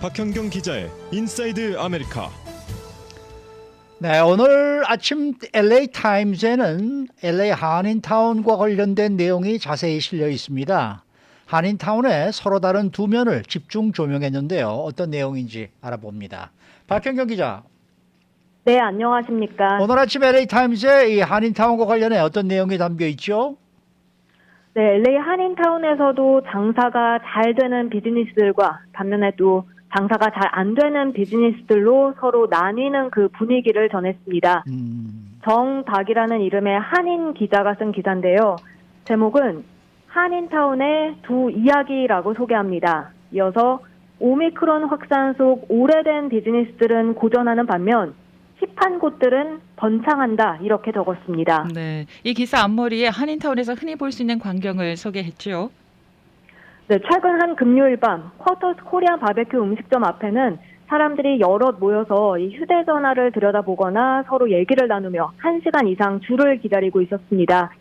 박현경 기자의 인사이드 아메리카. 네, 오늘 아침 LA 타임즈에는 LA 한인타운과 관련된 내용이 자세히 실려 있습니다. 한인타운의 서로 다른 두 면을 집중 조명했는데요. 어떤 내용인지 알아봅니다. 박현경 기자. 네, 안녕하십니까. 오늘 아침 LA 타임즈에 이 한인타운과 관련해 어떤 내용이 담겨 있죠? 네, LA 한인타운에서도 장사가 잘 되는 비즈니스들과 반면에 또 장사가 잘 안 되는 비즈니스들로 서로 나뉘는 그 분위기를 전했습니다. 정박이라는 이름의 한인 기자가 쓴 기사인데요. 제목은 한인타운의 두 이야기라고 소개합니다. 이어서 오미크론 확산 속 오래된 비즈니스들은 고전하는 반면 힙한 곳들은 번창한다, 이렇게 적었습니다. 네, 이 기사 앞머리에 한인타운에서 흔히 볼 수 있는 광경을 소개했죠. 네, 최근 한 금요일 밤 쿼터스 코리안 바베큐 음식점 앞에는 사람들이 여럿 모여서 이 휴대전화를 들여다보거나 서로 얘기를 나누며 1시간 이상 줄을 기다리고 있었습니다.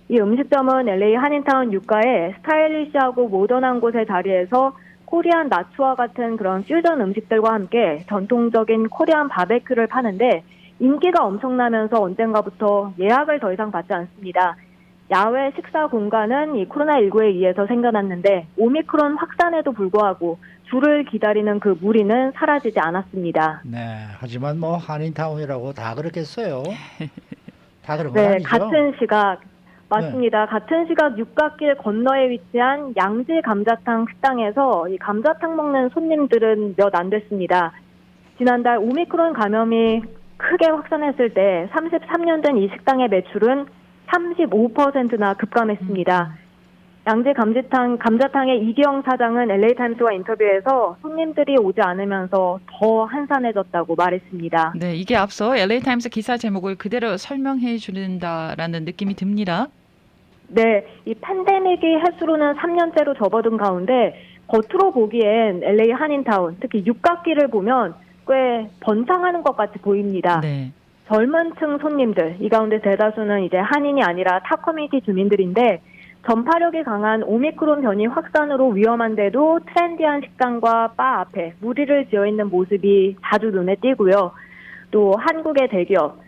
이 음식점은 LA 한인타운 유가의 스타일리시하고 모던한 곳의 자리에서 코리안 나츠와 같은 그런 퓨전 음식들과 함께 전통적인 코리안 바베큐를 파는데 인기가 엄청나면서 언젠가부터 예약을 더 이상 받지 않습니다. 야외 식사 공간은 이 코로나19에 의해서 생겨났는데 오미크론 확산에도 불구하고 줄을 기다리는 그 무리는 사라지지 않았습니다. 네, 하지만 뭐 한인타운이라고 다 그렇겠어요. 다 그런 건 네, 아니죠? 같은 시각 맞습니다. 같은 시각 육각길 건너에 위치한 양지 감자탕 식당에서 이 감자탕 먹는 손님들은 몇 안 됐습니다. 지난달 오미크론 감염이 크게 확산했을 때 33년 된 이 식당의 매출은 35%나 급감했습니다. 양지 감자탕의 이기영 사장은 LA타임스와 인터뷰에서 손님들이 오지 않으면서 더 한산해졌다고 말했습니다. 네, 이게 앞서 LA타임스 기사 제목을 그대로 설명해 주는다라는 느낌이 듭니다. 네, 이 팬데믹이 횟수로는 3년째로 접어든 가운데 겉으로 보기엔 LA 한인타운, 특히 육각기를 보면 꽤 번창하는 것 같이 보입니다. 네. 젊은 층 손님들, 이 가운데 대다수는 이제 한인이 아니라 타 커뮤니티 주민들인데 전파력이 강한 오미크론 변이 확산으로 위험한데도 트렌디한 식당과 바 앞에 무리를 지어 있는 모습이 자주 눈에 띄고요. 또 한국의 대기업,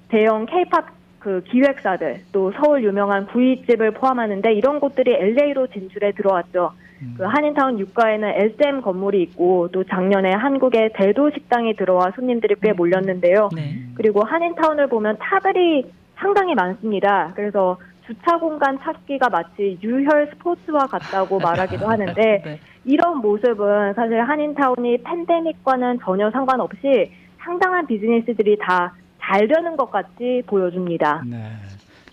대형 K-팝 그 기획사들, 또 서울 유명한 구이집을 포함하는데 이런 곳들이 LA로 진출해 들어왔죠. 그 한인타운 유가에는 SM 건물이 있고 또 작년에 한국의 대도 식당이 들어와 손님들이 꽤 몰렸는데요. 네. 그리고 한인타운을 보면 차들이 상당히 많습니다. 그래서 주차 공간 찾기가 마치 유혈 스포츠와 같다고 말하기도 하는데 네. 이런 모습은 사실 한인타운이 팬데믹과는 전혀 상관없이 상당한 비즈니스들이 다 잘 되는 것 같이 보여줍니다. 네.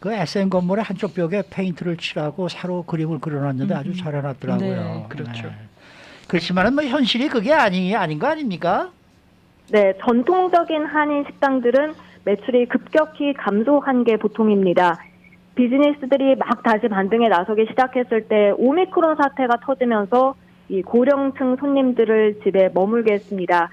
그 SM 건물의 한쪽 벽에 페인트를 칠하고 새로 그림을 그려놨는데 아주 잘 해놨더라고요. 네, 그렇죠. 그렇지만은 뭐 현실이 그게 아닌 거 아닙니까? 네, 전통적인 한인 식당들은 매출이 급격히 감소한 게 보통입니다. 비즈니스들이 막 다시 반등에 나서기 시작했을 때 오미크론 사태가 터지면서 이 고령층 손님들을 집에 머물게 했습니다.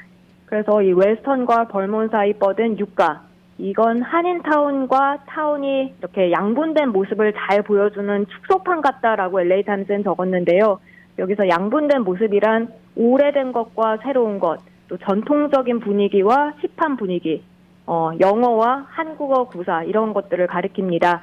그래서 이 웨스턴과 벌몬 사이 뻗은 유가, 이건 한인타운과 타운이 이렇게 양분된 모습을 잘 보여주는 축소판 같다라고 LA타임스는 적었는데요. 여기서 양분된 모습이란 오래된 것과 새로운 것, 또 전통적인 분위기와 힙한 분위기, 영어와 한국어 구사 이런 것들을 가리킵니다.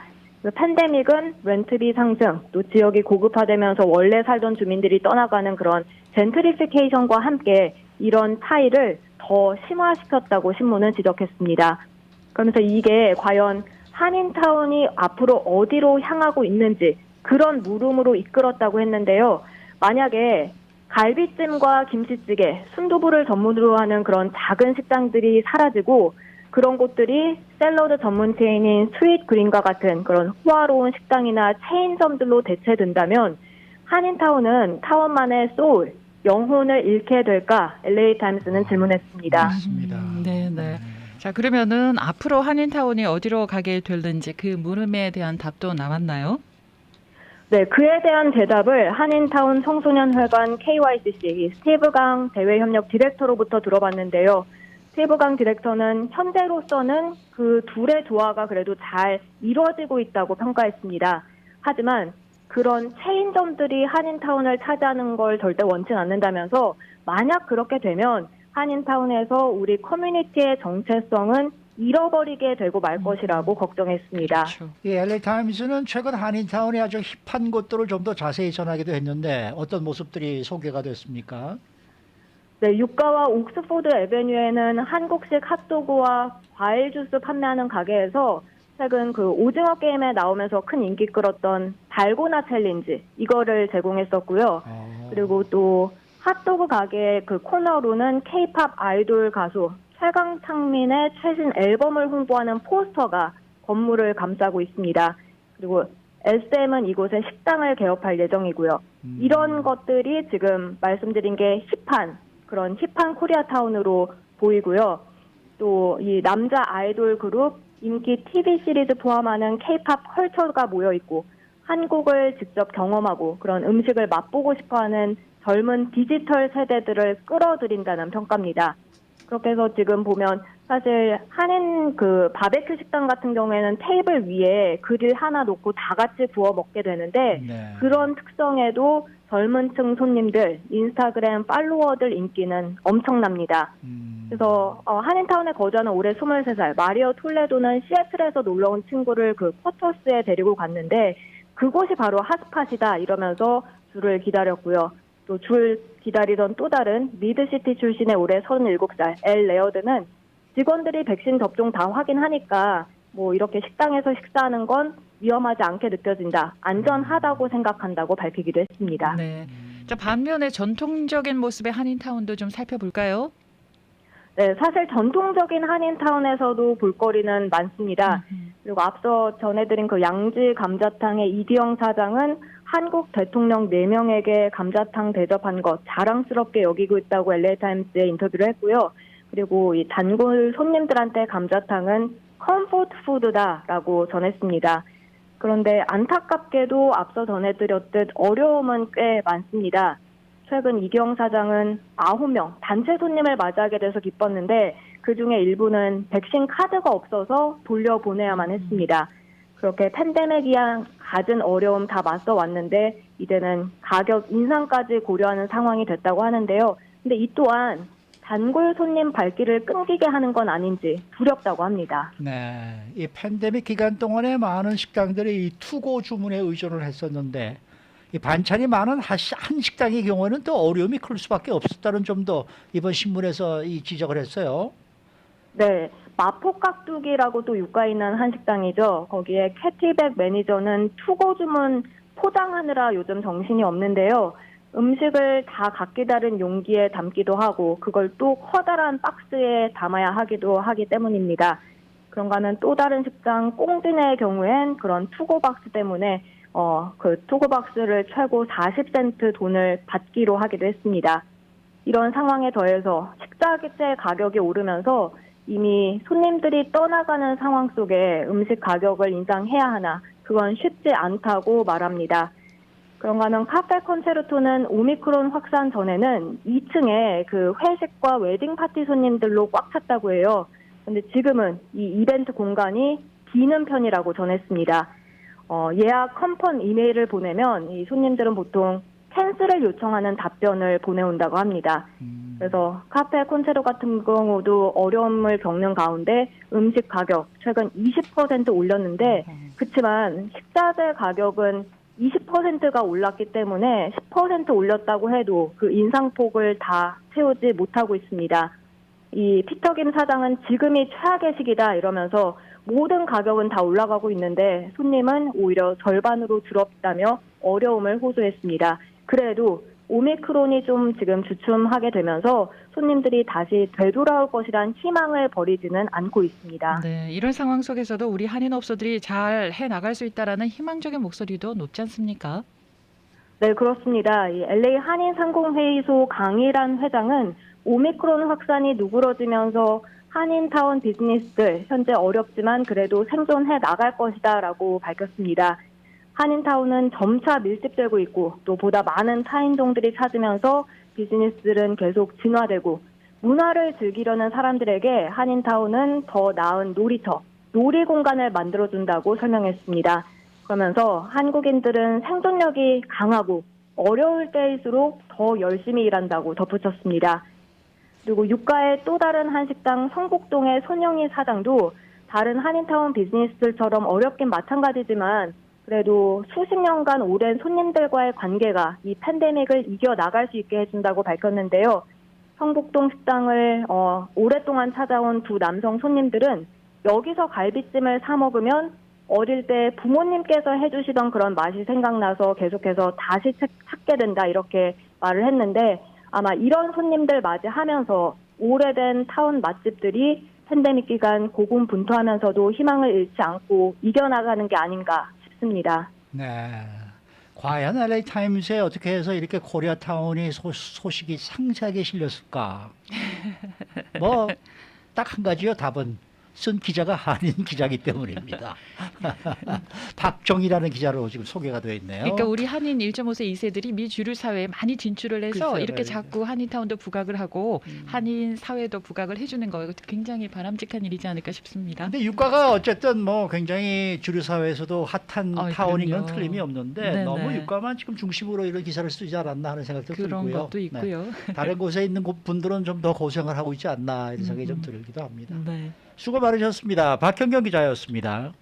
팬데믹은 렌트비 상승, 또 지역이 고급화되면서 원래 살던 주민들이 떠나가는 그런 젠트리피케이션과 함께 이런 차이를 더 심화시켰다고 신문은 지적했습니다. 그러면서 이게 과연 한인타운이 앞으로 어디로 향하고 있는지 그런 물음으로 이끌었다고 했는데요. 만약에 갈비찜과 김치찌개, 순두부를 전문으로 하는 그런 작은 식당들이 사라지고 그런 곳들이 샐러드 전문 체인인 스윗 그린과 같은 그런 호화로운 식당이나 체인점들로 대체된다면 한인타운은 타원만의 소울, 영혼을 잃게 될까? LA타임스는 질문했습니다. 맞습니다. 네, 네. 자, 그러면은 앞으로 한인타운이 어디로 가게 될는지 그 물음에 대한 답도 나왔나요? 네, 그에 대한 대답을 한인타운 청소년회관 KYCC 스티브 강 대외협력 디렉터로부터 들어봤는데요. 스티브 강 디렉터는 현재로서는 그 둘의 조화가 그래도 잘 이루어지고 있다고 평가했습니다. 하지만 그런 체인점들이 한인타운을 차지하는 걸 절대 원치는 않는다면서 만약 그렇게 되면 한인타운에서 우리 커뮤니티의 정체성은 잃어버리게 되고 말 것이라고 걱정했습니다. 그렇죠. 이 LA 타임스는 최근 한인타운의 아주 힙한 곳들을 좀 더 자세히 전하기도 했는데 어떤 모습들이 소개가 됐습니까? 네, 유가와 옥스포드 에베뉴에는 한국식 핫도그와 과일 주스 판매하는 가게에서 최근 그 오징어 게임에 나오면서 큰 인기 끌었던 달고나 챌린지 이거를 제공했었고요. 그리고 또 핫도그 가게 그 코너로는 K-팝 아이돌 가수 최강창민의 최신 앨범을 홍보하는 포스터가 건물을 감싸고 있습니다. 그리고 SM은 이곳에 식당을 개업할 예정이고요. 이런 것들이 지금 말씀드린 게 그런 힙한 코리아타운으로 보이고요. 또 이 남자 아이돌 그룹 인기 TV 시리즈 포함하는 K-팝 컬처가 모여 있고 한국을 직접 경험하고 그런 음식을 맛보고 싶어하는 젊은 디지털 세대들을 끌어들인다는 평가입니다. 그렇게 해서 지금 보면 사실 한인 그 바베큐 식당 같은 경우에는 테이블 위에 그릴 하나 놓고 다 같이 구워 먹게 되는데 네. 그런 특성에도 젊은 층 손님들, 인스타그램 팔로워들 인기는 엄청납니다. 그래서 한인타운에 거주하는 올해 23살 마리오 톨레도는 시애틀에서 놀러온 친구를 그 쿼터스에 데리고 갔는데 그곳이 바로 핫스팟이다 이러면서 줄을 기다렸고요. 또 줄 기다리던 또 다른 미드시티 출신의 올해 37살 엘 레어드는 직원들이 백신 접종 다 확인하니까 뭐 이렇게 식당에서 식사하는 건 위험하지 않게 느껴진다. 안전하다고 생각한다고 밝히기도 했습니다. 네. 자, 반면에 전통적인 모습의 한인타운도 좀 살펴볼까요? 네, 사실 전통적인 한인타운에서도 볼거리는 많습니다. 그리고 앞서 전해드린 그 양지 감자탕의 이디영 사장은 한국 대통령 4명에게 감자탕 대접한 것 자랑스럽게 여기고 있다고 LA타임스에 인터뷰를 했고요. 그리고 이 단골 손님들한테 감자탕은 컴포트 푸드다라고 전했습니다. 그런데 안타깝게도 앞서 전해드렸듯 어려움은 꽤 많습니다. 최근 이경 사장은 9명 단체 손님을 맞이하게 돼서 기뻤는데 그중에 일부는 백신 카드가 없어서 돌려보내야만 했습니다. 그렇게 팬데믹 이한 갖은 어려움 다 맞서 왔는데 이제는 가격 인상까지 고려하는 상황이 됐다고 하는데요. 근데 이 또한 단골 손님 발길을 끊기게 하는 건 아닌지 두렵다고 합니다. 네, 이 팬데믹 기간 동안에 많은 식당들이 이 투고 주문에 의존을 했었는데 이 반찬이 많은 한 식당의 경우에는 또 어려움이 클 수밖에 없었다는 점도 이번 신문에서 이 지적을 했어요. 네, 마포깍두기라고 또 유가 있는 한식당이죠. 거기에 캐티백 매니저는 투고 주문 포장하느라 요즘 정신이 없는데요. 음식을 다 각기 다른 용기에 담기도 하고 그걸 또 커다란 박스에 담아야 하기 때문입니다. 그런가는 또 다른 식당 꽁드네의 경우엔 그런 투고 박스 때문에 그 투고 박스를 최고 40센트 돈을 받기로 하기도 했습니다. 이런 상황에 더해서 식자재 가격이 오르면서 이미 손님들이 떠나가는 상황 속에 음식 가격을 인상해야 하나 그건 쉽지 않다고 말합니다. 그런가는 카페 콘체르토는 오미크론 확산 전에는 2층에 그 회식과 웨딩 파티 손님들로 꽉 찼다고 해요. 그런데 지금은 이 이벤트 공간이 비는 편이라고 전했습니다. 예약 컨펌 이메일을 보내면 이 손님들은 보통 캔슬을 요청하는 답변을 보내온다고 합니다. 그래서 카페 콘체르토 같은 경우도 어려움을 겪는 가운데 음식 가격 최근 20% 올렸는데 그렇지만 식자재 가격은 20%가 올랐기 때문에 10% 올렸다고 해도 그 인상폭을 다 채우지 못하고 있습니다. 이 피터 김 사장은 지금이 최악의 시기다 이러면서 모든 가격은 다 올라가고 있는데 손님은 오히려 절반으로 줄었다며 어려움을 호소했습니다. 그래도 오미크론이 좀 지금 주춤하게 되면서 손님들이 다시 되돌아올 것이란 희망을 버리지는 않고 있습니다. 네, 이런 상황 속에서도 우리 한인업소들이 잘 해나갈 수 있다라는 희망적인 목소리도 높지 않습니까? 네, 그렇습니다. 이 LA 한인상공회의소 강일한 회장은 오미크론 확산이 누그러지면서 한인타운 비즈니스들 현재 어렵지만 그래도 생존해 나갈 것이다라고 밝혔습니다. 한인타운은 점차 밀집되고 있고 또 보다 많은 타인종들이 찾으면서 비즈니스들은 계속 진화되고 문화를 즐기려는 사람들에게 한인타운은 더 나은 놀이터, 놀이 공간을 만들어준다고 설명했습니다. 그러면서 한국인들은 생존력이 강하고 어려울 때일수록 더 열심히 일한다고 덧붙였습니다. 그리고 유가의 또 다른 한식당 성북동의 손영희 사장도 다른 한인타운 비즈니스들처럼 어렵긴 마찬가지지만 그래도 수십 년간 오랜 손님들과의 관계가 이 팬데믹을 이겨나갈 수 있게 해준다고 밝혔는데요. 성북동 식당을 오랫동안 찾아온 두 남성 손님들은 여기서 갈비찜을 사 먹으면 어릴 때 부모님께서 해주시던 그런 맛이 생각나서 계속해서 다시 찾게 된다 이렇게 말을 했는데 아마 이런 손님들 맞이하면서 오래된 타운 맛집들이 팬데믹 기간 고군분투하면서도 희망을 잃지 않고 이겨나가는 게 아닌가 싶습니다. 네. 과연 LA 타임스에 어떻게 해서 이렇게 코리아타운이 소식이 상세하게 실렸을까? 뭐 딱 한 가지요. 답은 쓴 기자가 한인 기자이기 때문입니다. 박정희라는 기자로 지금 소개가 되어 있네요. 그러니까 우리 한인 1.5세 2세들이 미 주류 사회에 많이 진출을 해서 글쎄요, 이렇게 네. 자꾸 한인타운도 부각을 하고 한인 사회도 부각을 해주는 거 이것도 굉장히 바람직한 일이지 않을까 싶습니다. 근데 유가가 어쨌든 뭐 굉장히 주류 사회에서도 핫한 타운인 건 그럼요. 틀림이 없는데 네네. 너무 유가만 지금 중심으로 이런 기사를 쓰지 않았나 하는 생각도 그런 들고요. 것도 있고요. 네. 다른 곳에 있는 분들은 좀 더 고생을 하고 있지 않나 이런 생각이 좀 들기도 합니다. 네. 수고 많으셨습니다. 박현경 기자였습니다.